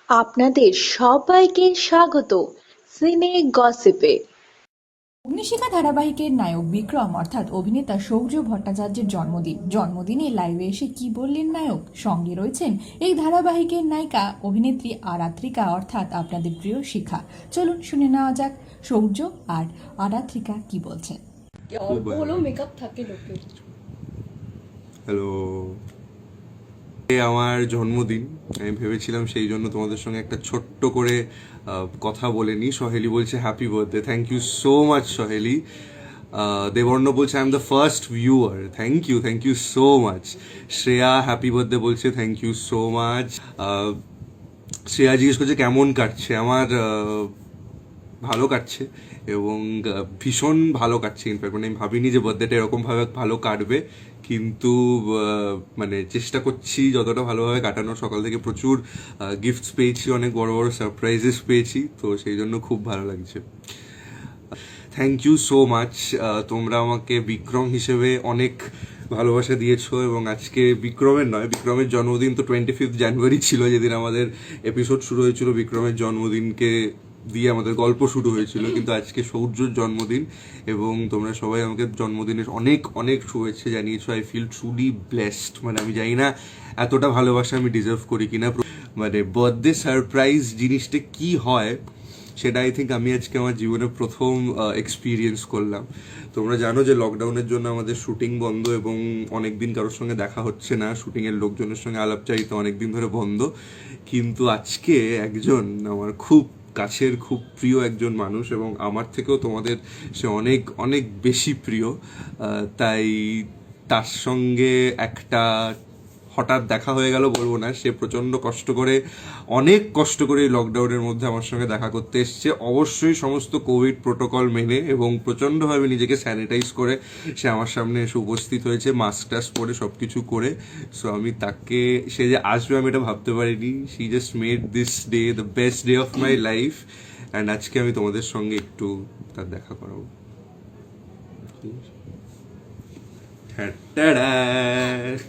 আপনাদের সবাইকে স্বাগত সিনে গসিপে। অগ্নিশিখা ধারাবাহিকের নায়ক বিক্রম অর্থাৎ অভিনেতা সৌর্য ভট্টাচার্যের জন্মদিনে লাইভে এসে কি বললেন নায়ক, সঙ্গে রয়েছেন এই ধারাবাহিকের নায়িকা অভিনেত্রী আরাত্রিকা অর্থাৎ আপনাদের প্রিয় শিখা। চলুন শুনে নেওয়া যাক সৌর্য আর আরাত্রিকা কি বলছেন। অল্প হলেও মেকআপ থাকে লোকের। হ্যালো, আমার জন্মদিন, আমি ভেবেছিলাম সেই জন্য তোমাদের সঙ্গে একটা ছোট্ট করে কথা বলে নিই। সহেলি বলছে happy birthday, thank you so much Saheli. Debarna বলছে I am the first viewer, thank you so much. Shreya happy birthday বলছে, thank you so much. Shreya জিজ্ঞেস করছে কেমন কাটছে, আমার ভালো কাটছে এবং ভীষণ ভালো কাটছে। ইনফ্যাক্ট মানে আমি ভাবিনি যে বার্থডেটা এরকমভাবে ভালো কাটবে, কিন্তু মানে চেষ্টা করছি যতটা ভালোভাবে কাটানোর। সকাল থেকে প্রচুর গিফটস পেয়েছি, অনেক বড় বড় সারপ্রাইজেস পেয়েছি, তো সেই জন্য খুব ভালো লাগছে। Thank you so much. তোমরা আমাকে বিক্রম হিসেবে অনেক ভালোবাসা দিয়েছো এবং আজকে বিক্রমের জন্মদিন তো 25 জানুয়ারি ছিল, যেদিন আমাদের এপিসোড শুরু হয়েছিল বিক্রমের জন্মদিনকে দিয়ে আমাদের গল্প শুরু হয়েছিল, কিন্তু আজকে সৌর্যর জন্মদিন এবং তোমরা সবাই আমাকে জন্মদিনের অনেক অনেক শুভেচ্ছা জানিয়েছো। আই ফিল ট্রুলি ব্লেসড, মানে আমি জানি না এতটা ভালোবাসা আমি ডিজার্ভ করি কিনা। মানে বার্থডে সারপ্রাইজ জিনিসটা কি হয় সেটা আই থিঙ্ক আমি আজকে আমার জীবনে প্রথম এক্সপিরিয়েন্স করলাম। তোমরা জানো যে লকডাউনের জন্য আমাদের শুটিং বন্ধ এবং অনেকদিন কারোর সঙ্গে দেখা হচ্ছে না, শুটিংয়ের লোকজনের সঙ্গে আলাপচারিতা অনেকদিন ধরে বন্ধ। কিন্তু আজকে একজন আমার খুব কাছের, খুব প্রিয় একজন মানুষ এবং আমার থেকেও তোমাদের সে অনেক অনেক বেশি প্রিয়, তাই তার সঙ্গে একটা হঠাৎ দেখা হয়ে গেল বলবো না, সে প্রচণ্ড অনেক কষ্ট করে লকডাউনের মধ্যে আমার সঙ্গে দেখা করতে এসছে, অবশ্যই সমস্ত কোভিড প্রোটোকল মেনে এবং প্রচণ্ডভাবে নিজেকে স্যানিটাইজ করে সে আমার সামনে এসে উপস্থিত হয়েছে, মাস্ক টাস্ক পরে সব কিছু করে। সো আমি তাকে, সে যে আসবে আমি এটা ভাবতে পারিনি। She just made this day the best day of my life and আজকে আমি তোমাদের সঙ্গে একটু তার দেখা করাবো।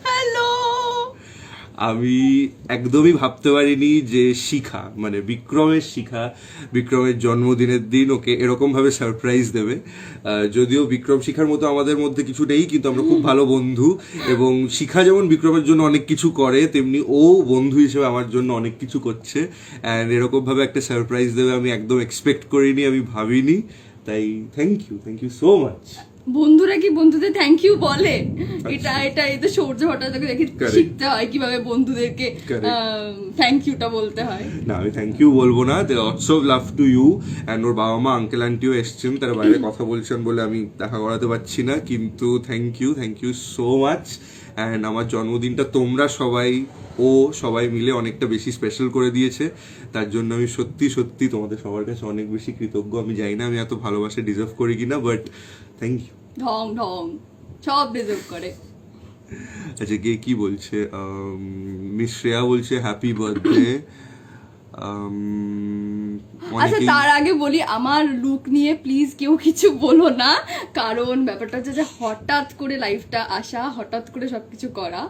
হ্যালো। আমি একদমই ভাবতে পারিনি যে শিখা, মানে বিক্রমের জন্মদিনের দিন ওকে এরকমভাবে সারপ্রাইজ দেবে। যদিও বিক্রম শিখার মতো আমাদের মধ্যে কিছু নেই, কিন্তু আমরা খুব ভালো বন্ধু এবং শিখা যেমন বিক্রমের জন্য অনেক কিছু করে, তেমনি ও বন্ধু হিসেবে আমার জন্য অনেক কিছু করছে। অ্যান্ড এরকমভাবে একটা সারপ্রাইজ দেবে আমি একদম এক্সপেক্ট করিনি, আমি ভাবিনি। তাই থ্যাংক ইউ সো মাচ। বন্ধুরা কি বন্ধুদের থ্যাংক ইউ বলে? এই তো সৌর্য ভট্টাচার্যকে দেখে শিখতে হয় কিভাবে বন্ধুদেরকে থ্যাংক ইউটা বলতে হয়। না, আমি থ্যাংক ইউ বলবো না, lots of love to you. And ওর বাবা মা আঙ্কেল আন্টিও এসছেন, তারা বাইরে কথা বলছেন বলে আমি দেখা করাতে পারছি না, কিন্তু thank you so much. And আমার জন্মদিনটা তোমরা সবাই মিলে অনেকটা বেশি স্পেশাল করে দিয়েছে, তার জন্য আমি সত্যি তোমাদের সবার কাছে অনেক বেশি কৃতজ্ঞ। আমি জানি না আমি এত ভালোবাসা ডিজার্ভ করি কিনা, বাট থ্যাংক ইউ। ঢং সব ডিজার্ভ করে। আচ্ছা, কে কি বলছে? মিস শ্রেয়া বলছে হ্যাপি বার্থডে। আচ্ছা, তার আগে বলি আমার লুক নিয়ে প্লিজ কেউ কিছু বলো না, কারণ ব্যাপারটা হচ্ছে যে হঠাৎ করে লাইফটা আসা, হঠাৎ করে সবকিছু করা।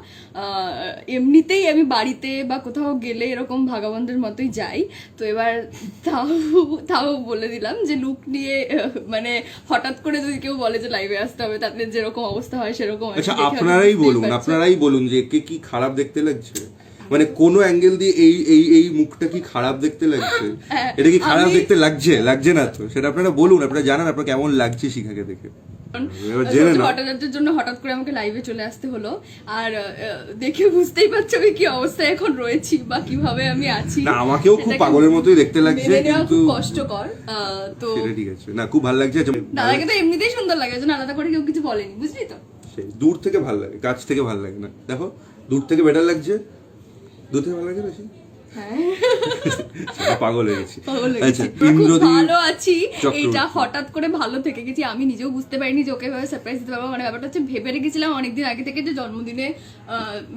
এমনিতেই আমি বাড়িতে বা কোথাও গেলে এরকম ভাগাবন্দের মতোই যাই, তো এবার তাও বলে দিলাম যে লুক নিয়ে মানে হঠাৎ করে যদি কেউ বলে যে লাইভে আসতে হবে, তাদের যেরকম অবস্থা হয় সেরকম। আচ্ছা, আপনারাই বলুন যে একে কি খারাপ দেখতে লাগছে, মানে কোনো অ্যাঙ্গেল দিয়ে এই মুখটা কি খারাপ দেখতে লাগছে? এটা কি খারাপ দেখতে লাগছে না তো? সেটা আপনারা বলুন, আপনারা জানান আপনার কেমন লাগছে শিখাকে দেখে। ভট্টাচার্যের জন্য হঠাৎ করে আমাকে লাইভে চলে আসতে হলো, আর দেখে বুঝতেই পারছো আমি কি অবস্থায় এখন রয়েছি বা কিভাবে আমি আছি। না, আমাকেও খুব পাগলের মতই দেখতে লাগছে, কিন্তু কষ্টকর। তো ঠিক আছে, না খুব ভালো লাগছে। দাদাকে তো এমনিতেই সুন্দর লাগে, যেন আলাদা করে কেউ কিছু বলেনি, বুঝলি তো? দূর থেকে ভালো লাগে, কাছ থেকে ভালো লাগে না। দেখো, দূর থেকে বেটার লাগছে, দূর থেকে ভালো লাগছে বেশি। পাগল হয়ে গেছি। ভালো আছি, এইটা হঠাৎ করে ভালো থেকে গেছি, আমি নিজেও বুঝতে পারিনি যে ওকে ভাবে সারপ্রাইজ দিতে পারবো। মানে ব্যাপারটা হচ্ছে ভেবে রেখেছিলাম অনেকদিন আগে থেকে যে জন্মদিনে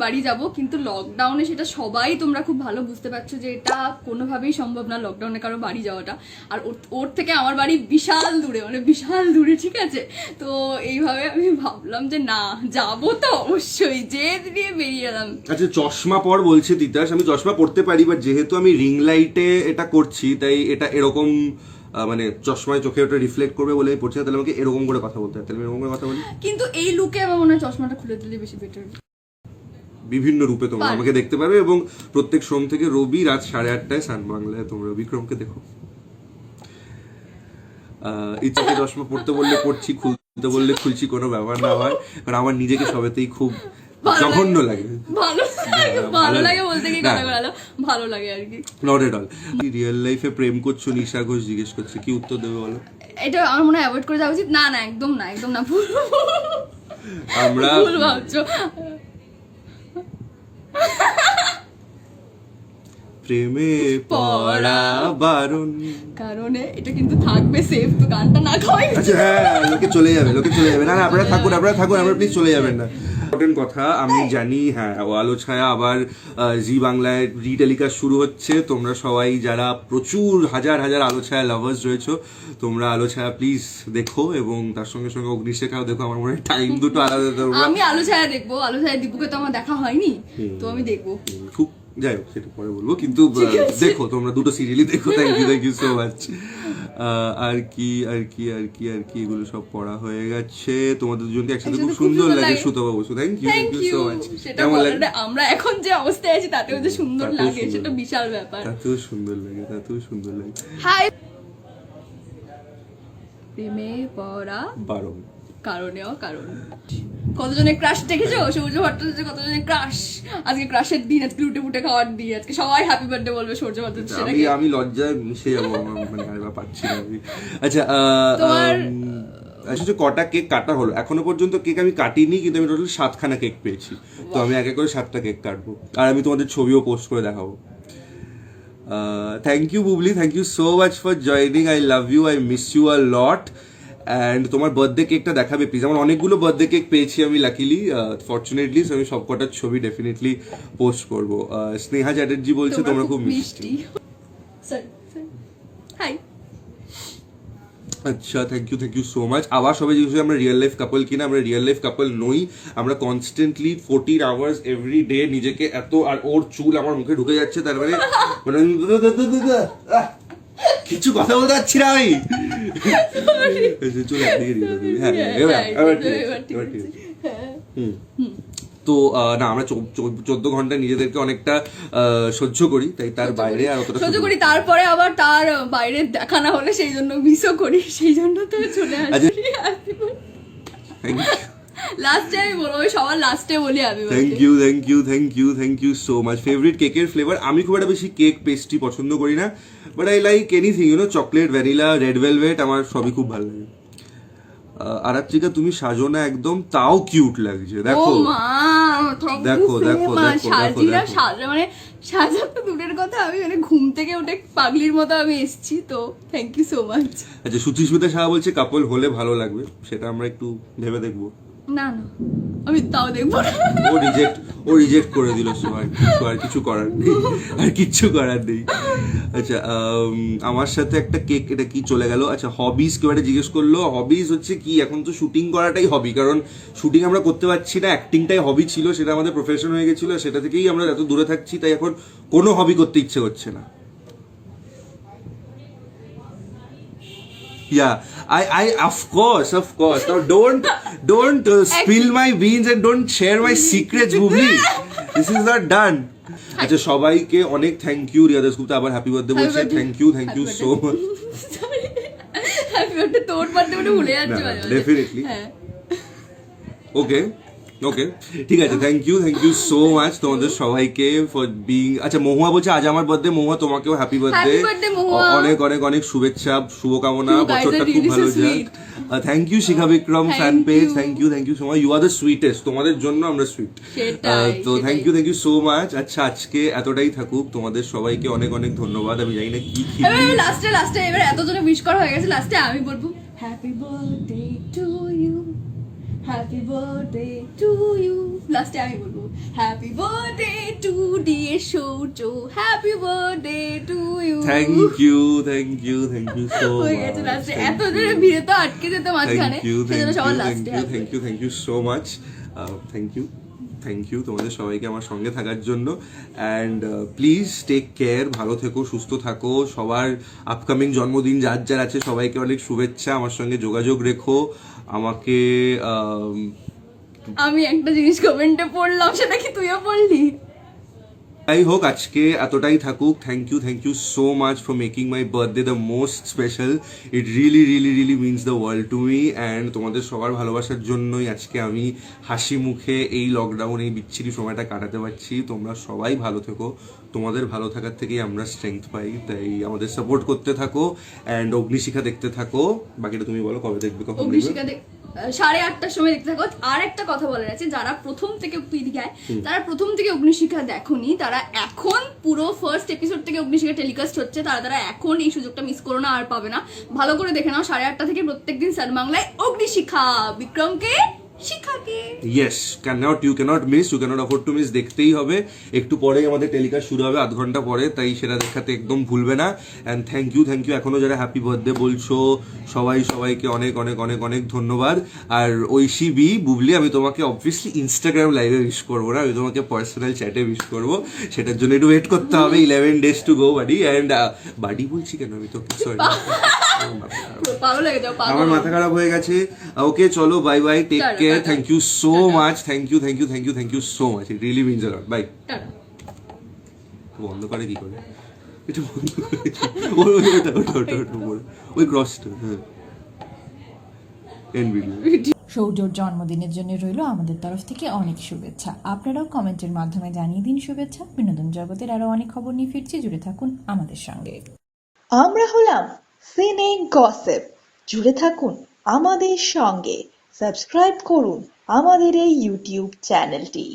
বাড়ি যাব, কিন্তু লকডাউনে সেটা সবাই তোমরা খুব ভালো বুঝতে পারছো যে এটা কোনোভাবেই সম্ভব না লকডাউনে কারো বাড়ি যাওয়াটা। আর ওর থেকে আমার বাড়ি বিশাল দূরে, ঠিক আছে? তো এইভাবে আমি ভাবলাম যে না, যাবো তো অবশ্যই, যে দিয়ে বেরিয়ে এলাম। আচ্ছা, চশমা পর বলছে তিতাস, আমি চশমা পড়তে পারি বাট যেহেতু আমি রিং লাইটে এটা করছি তাই এটা এরকম মানে চশমায় চোখে ওটা রিফ্লেক্ট করবে বলে আমি পড়ছি না, তাহলে আমাকে এরকম করে কথা বলতে হয়, তাহলে আমি এরকম করে কথা বলি। কিন্তু এই লুকে আমার মনে হয় চশমাটা খুলে দিলে বেশি বেটার। বিভিন্ন রূপে তোমরা আমাকে দেখতে পারবে এবং প্রত্যেক সোম থেকে রবি রাত 8:30টায় সান বাংলায় তোমরা বিক্রমকে দেখো। ইচ্ছাকে চশমা পড়তে বললে পড়ছি, খুলতে বললে খুলছি, কোনো ব্যাপার না আমার, কারণ আমার নিজেকে সবেতেই খুব জঘন্য লাগে। ভালো লাগে বলতে কি কথা বলালো, ভালো লাগে আর কি। Not at all. রিয়েল লাইফে প্রেম করছো নিশা ঘোষ জিজ্ঞেস করছে, কি উত্তর দেবে বলো? এটা আমার মনে হয় অ্যাভয়েড করে যাওয়া উচিত। না না একদম না, একদম না, ভুল আমরা ভুল ভাবছো। প্রেমে পড়া বারণ, কারণ এটা কিন্তু থাকবে সেফ, তো গানটা না খাওয়াই। আচ্ছা হ্যাঁ, লোকে চলে যাবে, লোকে চলে যাবে। না না আপনারা থাকুন, আপনারা থাকুন, আপনারা প্লিজ চলে যাবেন না। ইম্পর্টেন্ট কথা আমি জানি, হ্যাঁ আলো ছায়া আবার জি বাংলায় রিটেলিকাস্ট শুরু হচ্ছে। তোমরা সবাই যারা প্রচুর হাজার হাজার আলো ছায়া লাভার্স রয়েছো, তোমরা আলো ছায়া প্লিজ দেখো এবং তার সঙ্গে সঙ্গে অগ্নিশেখাও দেখো। আমার মনে হয় টাইম দুটো আলাদা। আমি আলো ছায়া দেখবো, আলো ছায়া দীপুকে তো আমার দেখা হয়নি, তো আমি দেখবো। খুব যাই হোক সেটা পরে বলবো, কিন্তু দেখো তোমরা দুটো সিরিয়ালই দেখো। Thank you so much. আর কি আর কি আর কি আর কি এগুলো সব পড়া হয়ে গেছে। তোমাদের দুজনকে একসাথে খুব সুন্দর লাগে Sutapa Basu. Thank you so much. সেটা বলাটা আমরা এখন যে অবস্থায় আছি তাতেও যে সুন্দর লাগে সেটা বিশাল ব্যাপার। তাতেও সুন্দর লাগে, তাতেও সুন্দর লাগে। হাই প্রেমে পড়া বারণ কারণেও কারণ। কতজনের ক্রাশ দেখেছো? সূর্য ভট্টাচার্য কতজনের ক্রাশ। আজকে ক্রাশের দিন, আজকে লুটে পুটে খাওয়ার দিন, আজকে সবাই হ্যাপি বার্থডে বলবে সূর্য ভট্টাচার্য। আমি লজ্জায় মিশে যাবো, মানে আর পাচ্ছি না আমি। আচ্ছা তোমার আচ্ছা কটা কেক কাটা হলো? এখনো পর্যন্ত কেক আমি কাটিনি, কিন্তু আমি টোটাল 7খানা কেক পেয়েছি। তো আমি এক এক করে 7টা কেক কাটবো, আর আমি তোমাদের ছবিও পোস্ট করে দেখাবো। Thank you Bubly, thank you so much for joining. I love you, I miss you a lot. And তোমার বার্থডে কেকটা দেখাবে প্লিজ। আমার অনেকগুলো বার্থডে কেক পেয়েছি আমি লাকিলি, ফর্চুনেটলি, আমি সবকটার ছবি ডেফিনেটলি পোস্ট করবো। স্নেহা চ্যাটার্জি বলছে তোমরা খুব মিষ্টি। হাই আচ্ছা থ্যাংক ইউ সো মাচ। আবার সবাই জিজ্ঞেস আমরা রিয়েল লাইফ কাপল কিনা। আমরা রিয়েল লাইফ কাপল নই। আমরা কনস্ট্যান্টলি 14 আওয়ার্স এভরি ডে নিজেকে এত, আর ওর চুল আমার মুখে ঢুকে যাচ্ছে, তার মানে কিছু কথা বলতে পারছি না আমি। চলে তো না, আমরা 14 ঘন্টা নিজেদেরকে অনেকটা সহ্য করি, তাই তার বাইরে আর অতটা সহ্য করি, তারপরে আবার তার বাইরে দেখা না হলে সেই জন্য মিসও করি, সেই জন্য তো চলে আসি। লাস্টে আমি বলবো, সবার লাস্টে বলি আমি। Thank you so much. Favourite কেকের ফ্লেভার? আমি খুব একটা বেশি কেক পেস্ট্রি পছন্দ করি না, but I like anything, chocolate, vanilla, red velvet, আমার সবই খুব ভালো লাগে। আরাত্রিকা তুমি সাজো না একদম, তাও কিউট লাগছে। দেখো দেখো দেখো মানে সাজা তো দূরের কথা, আমি মানে ঘুম থেকে উঠে পাগলির মতো আমি এসেছি, তো থ্যাংক ইউ সো মাচ। আচ্ছা সুচিস্মিতা সাহা বলছে কাপল হলে ভালো লাগবে, সেটা আমরা একটু ভেবে দেখবো। না না আমি তাও দেখবো না। ও রিজেক্ট করে দিল, আর কিছু করার নেই, আর কিচ্ছু করার নেই। আচ্ছা আমার সাথে একটা কেক, এটা কি চলে গেল। আচ্ছা হবিজ কেউ একটা জিজ্ঞেস করলো। হবিজ হচ্ছে কি, এখন তো শুটিং করাটাই হবি, কারণ শুটিং আমরা করতে পারছি না, অ্যাক্টিংটাই হবি ছিল, সেটা আমাদের প্রফেশন হয়ে গেছিল, সেটা থেকেই আমরা এত দূরে থাকছি, তাই এখন কোনো হবি করতে ইচ্ছে করছে না। Yeah, I of course. Now don't spill my beans and don't share my secrets, Bubli. This is not done. আচ্ছা সবাইকে অনেক থ্যাংক ইউ। রিয়া দাসগুপ্তা আবার হ্যাপি বার্থডে বলছে। Thank you so much. Happy birthday, তোর বার্থডে মানে ভুলে যাচ্ছি ডেফিনেটলি। ওকে ঠিক আছে। থ্যাংক ইউ সো মাচ তোমাদের সবাইকে ফর বিং। আচ্ছা মহুয়া বলছে আজ আমার বার্থডে। মহুয়া তোমাকেও হ্যাপি বার্থডে, অনেক অনেক অনেক শুভেচ্ছা, শুভকামনা, বছরটা খুব ভালো যাক। Thank you Shikha Bikram fan page, thank you so much. You are the sweetest, তোমাদের জন্য আমরা সুইট। তো থ্যাংক ইউ সো মাচ। আচ্ছা আজকে এতটাই থাকুক, তোমাদের সবাইকে অনেক অনেক ধন্যবাদ। আমি জানি না কি লাস্টে এবার এতজনে উইশ করা হয়ে গেছে, লাস্টে আমি বলবো happy birthday to you, happy birthday to you. লাস্টে আমি বলবো happy birthday to dear Surya, happy birthday to you. Thank you so much. হয়ে গেছে লাস্টে, এত জোরে ভিড়ে তো আটকে যেত মাঝখানে, সেজন্য সবার লাস্টে। Thank you so much. Thank you. Thank you তোমাদের সবাইকে আমার সঙ্গে থাকার জন্য, অ্যান্ড প্লিজ টেক কেয়ার, ভালো থেকো, সুস্থ থাকো। সবার আপকামিং জন্মদিন যার যার আছে সবাইকে অনেক শুভেচ্ছা। আমার সঙ্গে যোগাযোগ রেখো। আমাকে আমি একটা জিনিস কমেন্টে পড়লাম, সেটা কি তুইও পড়লি? যাই হোক, আজকে এতটাই থাকুক। Thank you so much for making my birthday the most special. It really means the world to me, and তোমাদের সবার ভালোবাসার জন্যই আজকে আমি হাসি মুখে এই লকডাউন, এই বিচ্ছিরি সময়টা কাটাতে পারছি। তোমরা সবাই ভালো থেকো, তোমাদের ভালো থাকার থেকেই আমরা স্ট্রেংথ পাই। তাই আমাদের সাপোর্ট করতে থাকো, অ্যান্ড অগ্নিশিখা দেখতে থাকো। বাকিটা তুমি বলো, কবে দেখবে, কখন দেখবে? অগ্নিশিখা 8:30টার সময় দেখতে থাকো। আর একটা কথা বলার আছে, যারা প্রথম থেকে তারা প্রথম থেকে অগ্নিশিখা দেখোনি, তারা এখন পুরো ফার্স্ট এপিসোড থেকে অগ্নিশিখা টেলিকাস্ট হচ্ছে, তারা এখন এই সুযোগটা মিস করো না, আর পাবে না। ভালো করে দেখে নাও, 8:30 থেকে প্রত্যেকদিন স্টার বাংলায় অগ্নিশিখা, বিক্রমকে শিখাকে। Yes, you can't miss, you can't afford to miss, দেখতেই হবে। একটু পরেই আমাদের টেলিকাস্ট শুরু হবে, আধ ঘন্টা পরে, তাই সেটা দেখাতে একদম ভুলবে না। অ্যান্ড থ্যাংক ইউ এখনো যারা হ্যাপি বার্থডে বলছো সবাইকে অনেক ধন্যবাদ। আর ঐশী বুবলি, আমি তোমাকে অবভিয়াসলি ইনস্টাগ্রাম লাইভে উইশ করবো না, আমি তোমাকে পার্সোনাল চ্যাটে উইশ করবো। সেটার জন্য একটু ওয়েট করতে হবে, 11 days to go বাডি। অ্যান্ড বাডি বলছি কেন আমি তো, সরি, আমার মাথা খারাপ হয়ে গেছে। ওকে, চলো, bye bye, take care, thank you so much, thank you so much, it really means a lot, bye. বন্ধ করে কি করে, এটা বন্ধ করে, ওটা ওই ক্রসটা, হ্যাঁ, এন্ড ভিডিও। সৌর্যর জন্মদিনের জন্য রইল আমাদের তরফ থেকে অনেক শুভেচ্ছা। আপনারাও কমেন্টের মাধ্যমে জানিয়ে দিন শুভেচ্ছা। বিনোদন জগতের আরো অনেক খবর নিয়ে ফিরছি, জুড়ে থাকুন আমাদের সঙ্গে। আমরা হলাম সিনে গসিপ, জুড়ে থাকুন আমাদের সঙ্গে, সাবস্ক্রাইব করুন আমাদের এই ইউটিউব চ্যানেলটি।